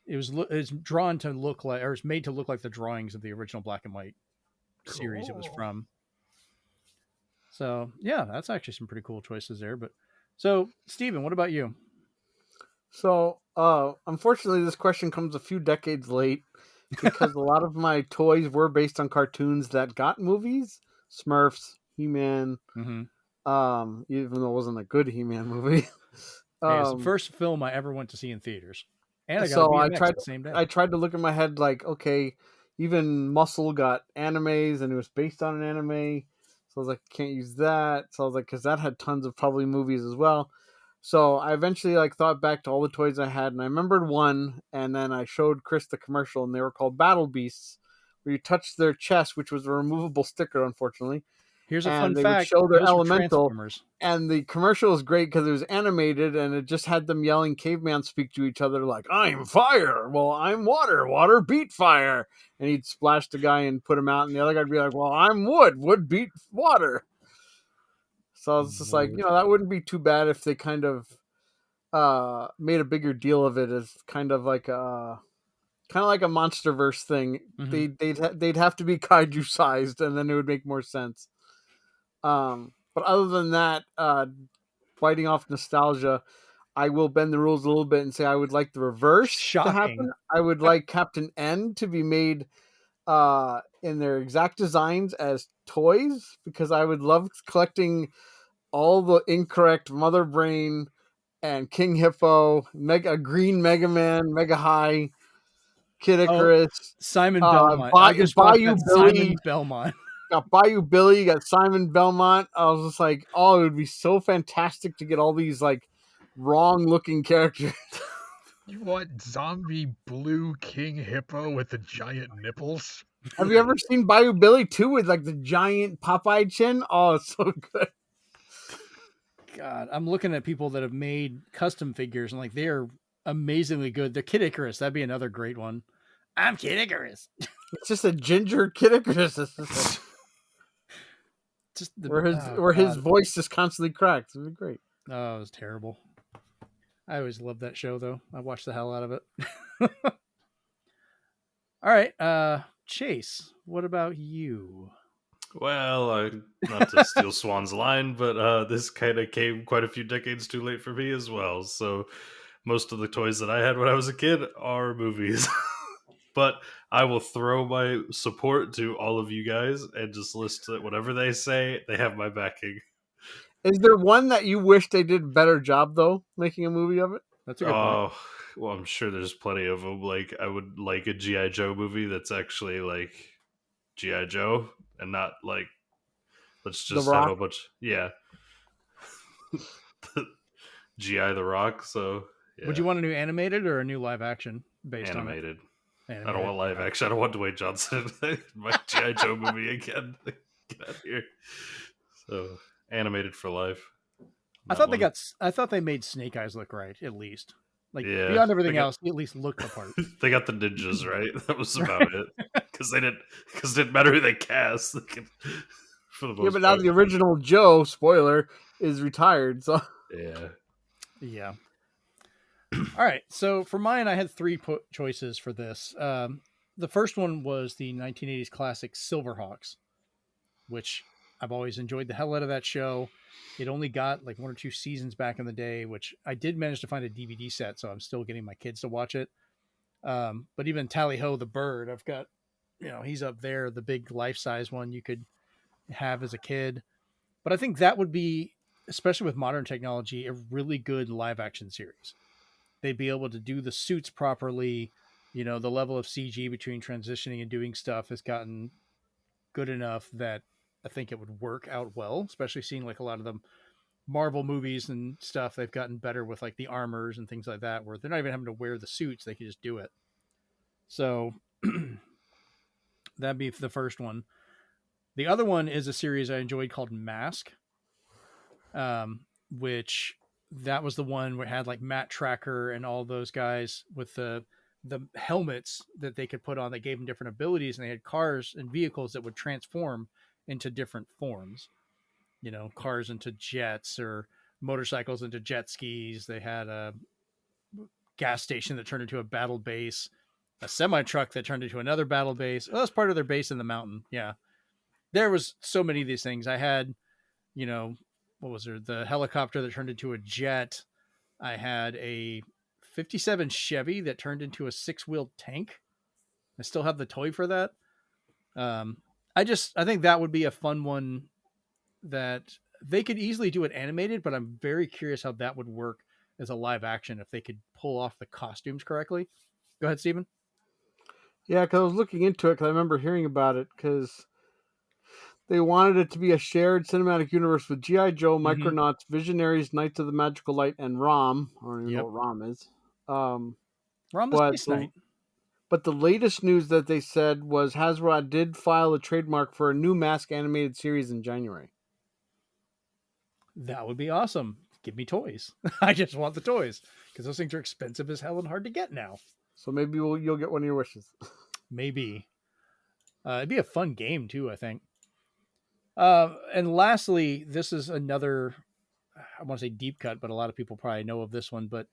it was drawn to look like, or it was made to look like the drawings of the original black and white series it was from. So yeah, that's actually some pretty cool choices there. But so Steven, what about you?
So unfortunately this question comes a few decades late because a lot of my toys were based on cartoons that got movies. Smurfs, He-Man, even though it wasn't a good He-Man movie.
It's the first film I ever went to see in theaters. And
I tried to look in my head like, okay, even Muscle got animes and it was based on an anime. So I was like, can't use that. So I was like, because that had tons of probably movies as well. So I eventually thought back to all the toys I had, and I remembered one, and then I showed Chris the commercial, and they were called Battle Beasts, where you touched their chest, which was a removable sticker, unfortunately.
Here's a fun fact.
Show their elemental, and the commercial was great because it was animated, and it just had them yelling caveman speak to each other like, I'm fire, well, I'm water, water beat fire. And he'd splash the guy and put him out, and the other guy would be like, well, I'm wood, wood beat water. So I was just like, that wouldn't be too bad if they kind of made a bigger deal of it as kind of like a MonsterVerse thing. They'd have to be kaiju sized, and then it would make more sense. But other than that, biting off nostalgia, I will bend the rules a little bit and say I would like the reverse to happen. I would like Captain N to be made in their exact designs as toys, because I would love collecting all the incorrect Mother Brain and King Hippo, Green Mega Man, Mega High, Kid Icarus,
Simon Belmont. I just
Bayou Billy,
Simon Belmont.
Got Bayou Billy, got Simon Belmont. I was just like, oh, it would be so fantastic to get all these like wrong looking characters.
You want zombie blue King Hippo with the giant nipples?
Have you ever seen Bayou Billy 2 with like the giant Popeye chin? Oh, it's so good.
God, I'm looking at people that have made custom figures and like they are amazingly good. The Kid Icarus, that'd be another great one. I'm Kid Icarus.
It's just a ginger Kid Icarus. Just where his voice just constantly cracks. It'd be great.
Oh, it was terrible. I always loved that show though. I watched the hell out of it. All right, Chase, what about you?
Well, not to steal Swan's line, but this kind of came quite a few decades too late for me as well. So most of the toys that I had when I was a kid are movies. But I will throw my support to all of you guys and just list whatever they say. They have my backing.
Is there one that you wish they did a better job, though, making a movie of it?
That's a good point.
Well, I'm sure there's plenty of them. Like, I would like a G.I. Joe movie that's actually like G.I. Joe and not like, let's just have a bunch. Yeah. G.I. The Rock. So, yeah.
Would you want a new animated or a new live action based
animated?
On it?
I don't want live action. I don't want Dwayne Johnson. My G.I. Joe movie again. Get out of here. So, animated for life.
I thought they made Snake Eyes look right, at least. Like, beyond everything else, he at least looked the part.
They got the ninjas right. That was about it. Because it didn't matter who they cast. For the most part.
But now the original Joe, spoiler, is retired. So
yeah. All right. So for mine, I had three choices for this. The first one was the 1980s classic Silverhawks, which I've always enjoyed the hell out of that show. It only got like 1 or 2 seasons back in the day, which I did manage to find a DVD set, so I'm still getting my kids to watch it. But even Tally-Ho the bird, I've got, he's up there, the big life-size one you could have as a kid. But I think that would be, especially with modern technology, a really good live-action series. They'd be able to do the suits properly. The level of CG between transitioning and doing stuff has gotten good enough that I think it would work out well, especially seeing like a lot of the Marvel movies and stuff. They've gotten better with like the armors and things like that, where they're not even having to wear the suits. They can just do it. So that'd be the first one. The other one is a series I enjoyed called Mask, which that was the one where it had like Matt Tracker and all those guys with the helmets that they could put on that gave them different abilities. And they had cars and vehicles that would transform into different forms, cars into jets or motorcycles into jet skis. They had a gas station that turned into a battle base, a semi truck that turned into another battle base. Oh, that's part of their base in the mountain. Yeah. There was so many of these things. I had, what was there? The helicopter that turned into a jet. I had a 57 Chevy that turned into a 6-wheeled tank. I still have the toy for that. I think that would be a fun one that they could easily do it animated, but I'm very curious how that would work as a live action if they could pull off the costumes correctly. Go ahead, Steven.
Yeah, because I was looking into it because I remember hearing about it because they wanted it to be a shared cinematic universe with G.I. Joe, Micronauts, Visionaries, Knights of the Magical Light, and ROM. I don't even know what ROM is.
ROM is Space Knight.
But the latest news that they said was Hasbro did file a trademark for a new Mask animated series in January.
That would be awesome. Give me toys. I just want the toys because those things are expensive as hell and hard to get now.
So maybe you'll get one of your wishes.
Maybe. It'd be a fun game too, I think. And lastly, this is another, I want to say deep cut, but a lot of people probably know of this one, but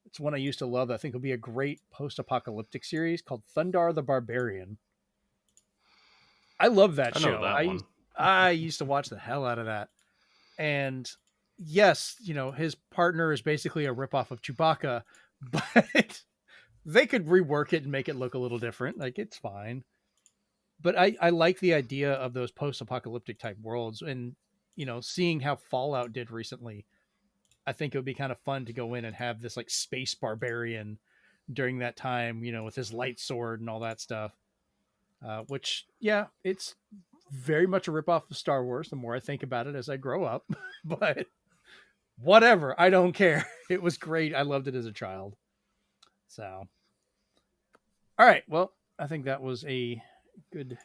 it's one I used to love. I think will be a great post-apocalyptic series called Thundar the Barbarian. I love that
I know
show.
that one.
I used to watch the hell out of that. And yes, his partner is basically a ripoff of Chewbacca, but they could rework it and make it look a little different. Like, it's fine. But I like the idea of those post-apocalyptic type worlds, and seeing how Fallout did recently, I think it would be kind of fun to go in and have this like space barbarian during that time, with his light sword and all that stuff. Which, yeah, it's very much a ripoff of Star Wars the more I think about it as I grow up. But whatever, I don't care. It was great. I loved it as a child. So, all right. Well, I think that was a good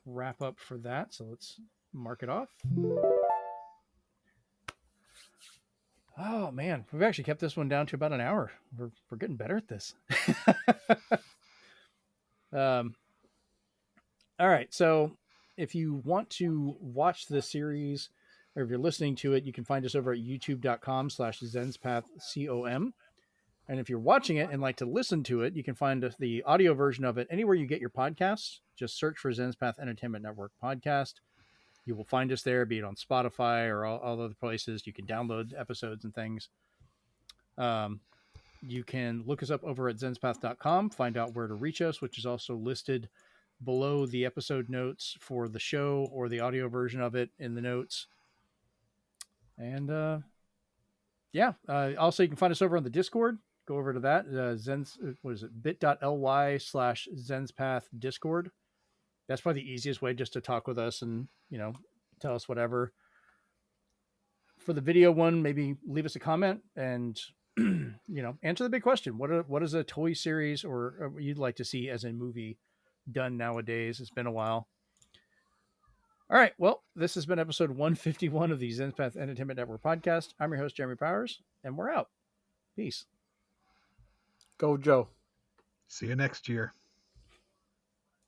wrap up for that. So let's mark it off. Oh man, we've actually kept this one down to about an hour. We're getting better at this. All right. So if you want to watch the series, or if you're listening to it, you can find us over at youtube.com/ZenspathCom. And if you're watching it and like to listen to it, you can find the audio version of it anywhere you get your podcasts. Just search for Zenspath Entertainment Network Podcast. You will find us there, be it on Spotify or all other places. You can download episodes and things. You can look us up over at Zenspath.com, find out where to reach us, which is also listed below the episode notes for the show, or the audio version of it in the notes. And also you can find us over on the Discord. Go over to that. bit.ly/Zenspath Discord. That's probably the easiest way just to talk with us and, tell us whatever. For the video one, maybe leave us a comment and, answer the big question. What is a toy series or you'd like to see as a movie done nowadays? It's been a while. All right. Well, this has been episode 151 of the Zenspath Entertainment Network Podcast. I'm your host, Jeremy Powers, and we're out. Peace.
Go, Joe.
See you next year.